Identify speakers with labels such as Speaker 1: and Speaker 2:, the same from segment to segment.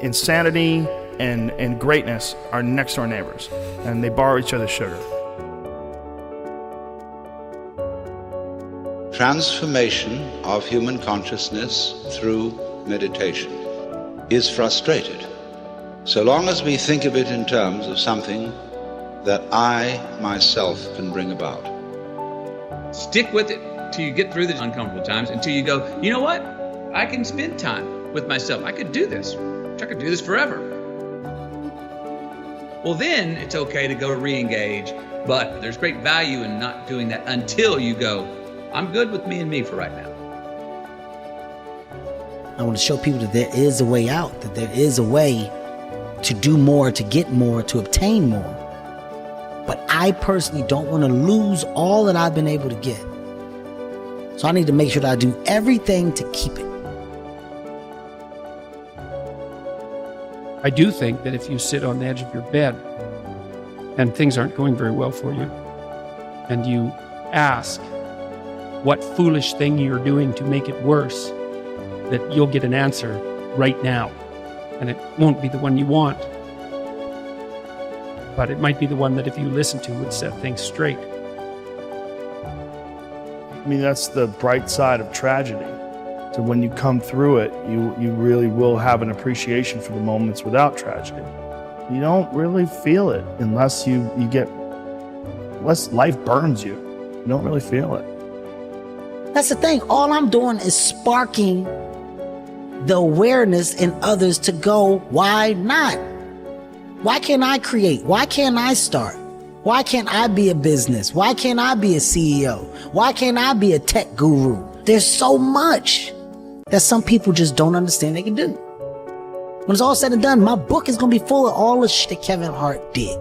Speaker 1: insanity and greatness are next door neighbors, and they borrow each other's sugar.
Speaker 2: Transformation of human consciousness through meditation is frustrated so long as we think of it in terms of something that I myself can bring about.
Speaker 3: Stick with it till you get through the uncomfortable times, until you go, you know what? I can spend time with myself. I could do this. I could do this forever. Well, then it's okay to go re-engage, but there's great value in not doing that until you go, I'm good with me and me for right now.
Speaker 4: I want to show people that there is a way out, that there is a way to do more, to get more, to obtain more. But I personally don't want to lose all that I've been able to get. So I need to make sure that I do everything to keep it.
Speaker 5: I do think that if you sit on the edge of your bed and things aren't going very well for you, and you ask what foolish thing you're doing to make it worse, that you'll get an answer right now. And it won't be the one you want, but it might be the one that if you listen to would set things straight.
Speaker 1: I mean, that's the bright side of tragedy. So when you come through it, you really will have an appreciation for the moments without tragedy. You don't really feel it unless unless life burns you. You don't really feel it.
Speaker 4: That's the thing. All I'm doing is sparking the awareness in others to go, why not? Why can't I create? Why can't I start? Why can't I be a business? Why can't I be a CEO? Why can't I be a tech guru? There's so much that some people just don't understand they can do. When it's all said and done, my book is going to be full of all the shit that Kevin Hart did.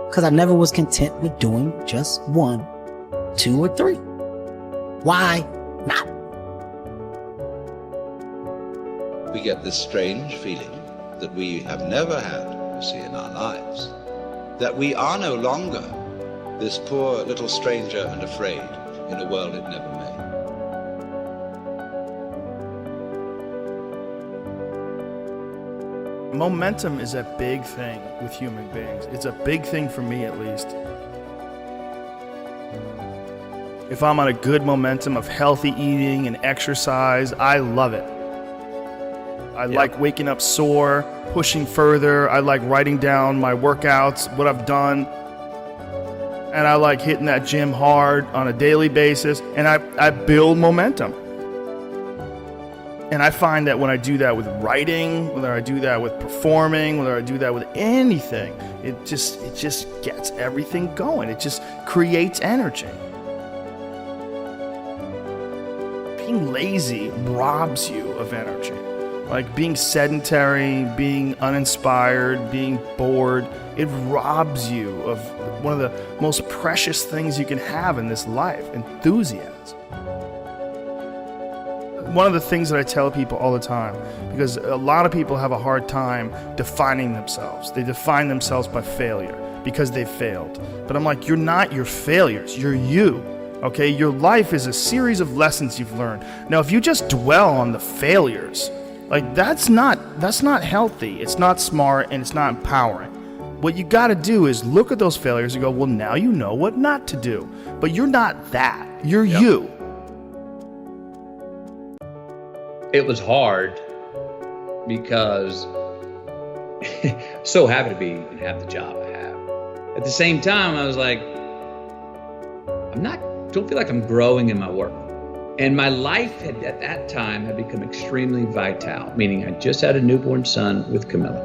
Speaker 4: Because I never was content with doing just 1, 2, or 3. Why not?
Speaker 2: We get this strange feeling that we have never had, you see, in our lives, that we are no longer this poor little stranger and afraid in a world it never made.
Speaker 1: Momentum is a big thing with human beings. It's a big thing for me, at least. If I'm on a good momentum of healthy eating and exercise, I love it. I like waking up sore, pushing further. I like writing down my workouts, what I've done. And I like hitting that gym hard on a daily basis. And I build momentum. And I find that when I do that with writing, whether I do that with performing, whether I do that with anything, it just gets everything going. It just creates energy. Being lazy robs you of energy. Like being sedentary, being uninspired, being bored, it robs you of one of the most precious things you can have in this life, enthusiasm. One of the things that I tell people all the time, because a lot of people have a hard time defining themselves. They define themselves by failure because they failed. But I'm like, you're not your failures, you're you. Okay, your life is a series of lessons you've learned. Now, if you just dwell on the failures, like that's not healthy. It's not smart and it's not empowering. What you got to do is look at those failures and go, well, now you know what not to do. But you're not that. You're you.
Speaker 3: It was hard because so happy to be and have the job I have. At the same time, I was like, don't feel like I'm growing in my work. And my life at that time had become extremely vital, meaning I just had a newborn son with Camilla.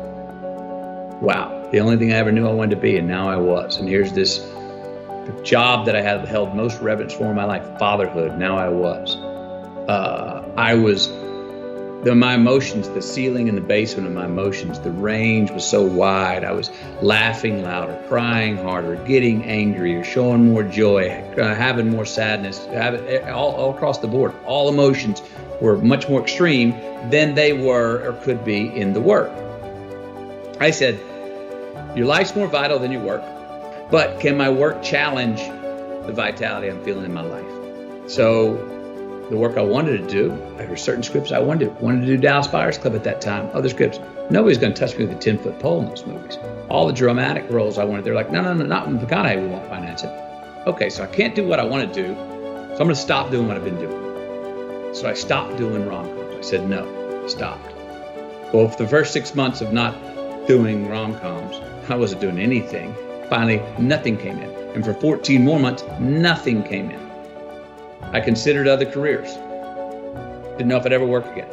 Speaker 3: Wow, the only thing I ever knew I wanted to be, and now I was. And here's this job that I had held most reverence for in my life, fatherhood, now I was. My emotions, the ceiling and the basement of my emotions, the range was so wide. I was laughing louder, crying harder, getting angrier, showing more joy, having more sadness, all across the board. All emotions were much more extreme than they were or could be in the work. I said, your life's more vital than your work, but can my work challenge the vitality I'm feeling in my life? So the work I wanted to do. There were certain scripts I wanted to do Dallas Buyers Club at that time, other scripts. Nobody's going to touch me with a 10-foot pole in those movies. All the dramatic roles I wanted, they're like, no, not with McCounghey, we won't finance it. Okay, so I can't do what I want to do, so I'm going to stop doing what I've been doing. So I stopped doing rom-coms. I said no, stopped. Well, for the first 6 months of not doing rom-coms, I wasn't doing anything. Finally, nothing came in. And for 14 more months, nothing came in. I considered other careers. Didn't know if I'd ever work again.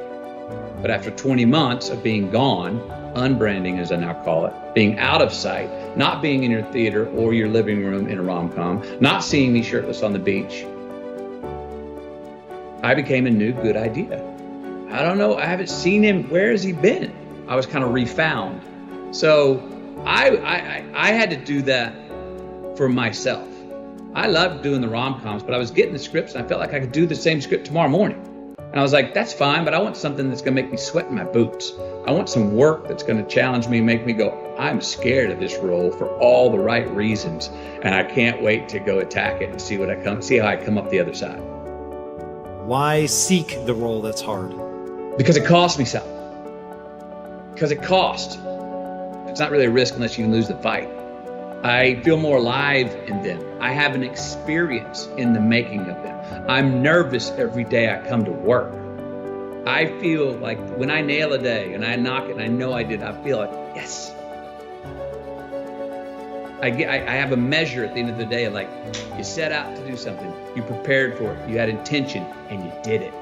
Speaker 3: But after 20 months of being gone, unbranding as I now call it, being out of sight, not being in your theater or your living room in a rom-com, not seeing me shirtless on the beach, I became a new good idea. I don't know, I haven't seen him, where has he been? I was kind of refound. So I had to do that for myself. I loved doing the rom-coms, but I was getting the scripts and I felt like I could do the same script tomorrow morning. And I was like, that's fine, but I want something that's gonna make me sweat in my boots. I want some work that's gonna challenge me, make me go, I'm scared of this role for all the right reasons. And I can't wait to go attack it and see how I come up the other side.
Speaker 6: Why seek the role that's hard?
Speaker 3: Because it costs me something. Because it costs. It's not really a risk unless you lose the fight. I feel more alive in them. I have an experience in the making of them. I'm nervous every day I come to work. I feel like when I nail a day and I knock it and I know I did, I feel like, yes. I have a measure at the end of the day of like, you set out to do something, you prepared for it, you had intention, and you did it.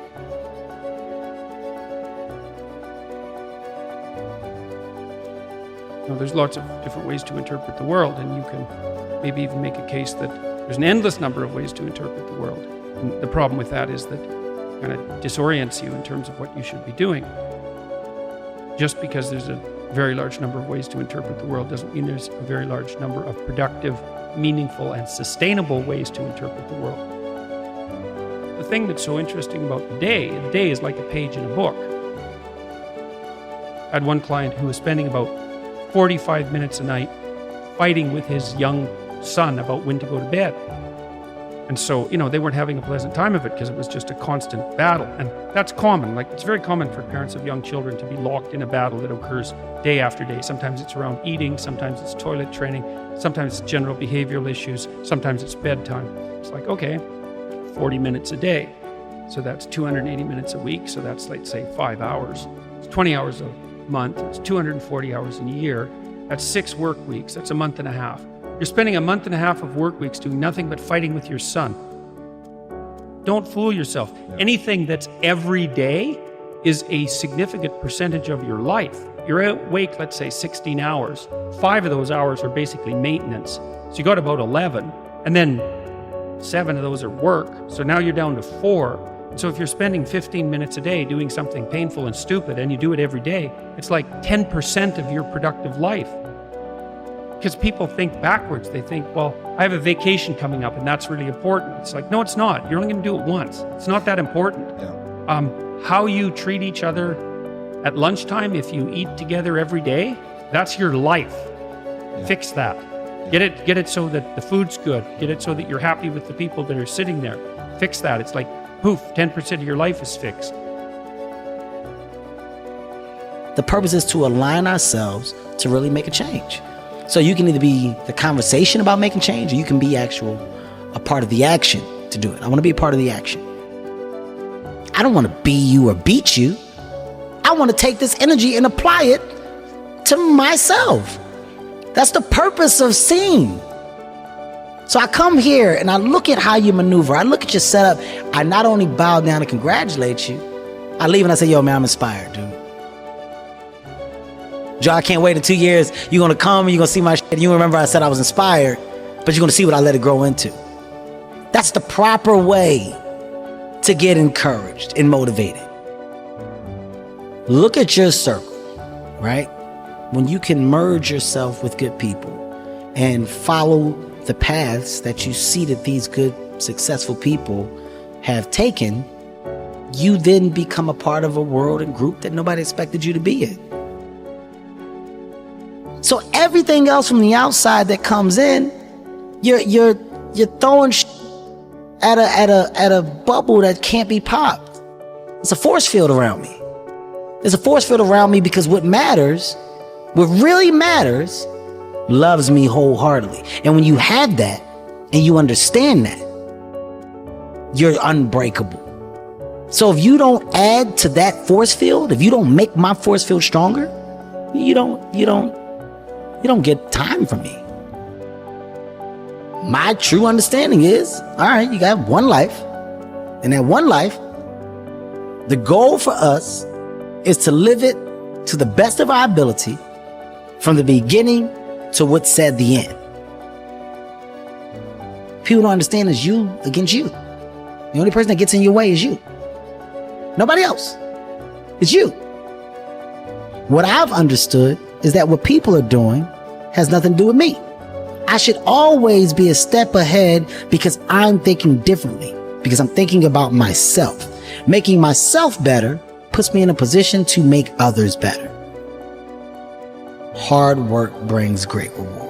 Speaker 5: There's lots of different ways to interpret the world, and you can maybe even make a case that there's an endless number of ways to interpret the world. And the problem with that is that it kind of disorients you in terms of what you should be doing. Just because there's a very large number of ways to interpret the world doesn't mean there's a very large number of productive, meaningful, and sustainable ways to interpret the world. The thing that's so interesting about the day is like a page in a book. I had one client who was spending about 45 minutes a night fighting with his young son about when to go to bed. And so, they weren't having a pleasant time of it because it was just a constant battle. And that's common. Like, it's very common for parents of young children to be locked in a battle that occurs day after day. Sometimes it's around eating, sometimes it's toilet training, sometimes it's general behavioral issues, sometimes it's bedtime. It's like, okay, 40 minutes a day. So that's 280 minutes a week. So that's, let's say, 5 hours. It's 20 hours a month. It's 240 hours in a year. That's 6 work weeks. That's a month and a half. You're spending a month and a half of work weeks doing nothing but fighting with your son. Don't fool yourself. Anything that's every day is a significant percentage of your life. You're awake, let's say, 16 hours. 5 of those hours are basically maintenance. So you got about 11, and then 7 of those are work. So now you're down to 4. So if you're spending 15 minutes a day doing something painful and stupid, and you do it every day, it's like 10% of your productive life. Because people think backwards. They think, well, I have a vacation coming up and that's really important. It's like, no, it's not. You're only going to do it once. It's not that important. Yeah. How you treat each other at lunchtime, if you eat together every day, that's your life. Yeah. Fix that. Yeah. Get it so that the food's good. Get it so that you're happy with the people that are sitting there. Fix that. It's like, poof, 10% of your life is fixed.
Speaker 4: The purpose is to align ourselves to really make a change. So you can either be the conversation about making change, or you can be a part of the action to do it. I want to be a part of the action. I don't want to be you or beat you. I want to take this energy and apply it to myself. That's the purpose of seeing. So I come here and I look at how you maneuver. I look at your setup. I not only bow down and congratulate you, I leave and I say, yo, man, I'm inspired, dude. Joe, I can't wait in 2 years. You're going to come and you're going to see my shit. And you remember I said I was inspired, but you're going to see what I let it grow into. That's the proper way to get encouraged and motivated. Look at your circle, right? When you can merge yourself with good people and follow the paths that you see that these good, successful people have taken, you then become a part of a world and group that nobody expected you to be in. So everything else from the outside that comes in, you're throwing at a bubble that can't be popped. It's a force field around me. There's a force field around me because what really matters, loves me wholeheartedly. And when you have that and you understand that, you're unbreakable. So if you don't add to that force field, if you don't make my force field stronger, you don't get time from me. My true understanding is, all right, you got one life. And that one life, the goal for us is to live it to the best of our ability from the beginning to what's said the end. People don't understand it's you against you. The only person that gets in your way is you. Nobody else. It's you. What I've understood is that what people are doing has nothing to do with me. I should always be a step ahead because I'm thinking differently, because I'm thinking about myself. Making myself better puts me in a position to make others better. Hard work brings great reward.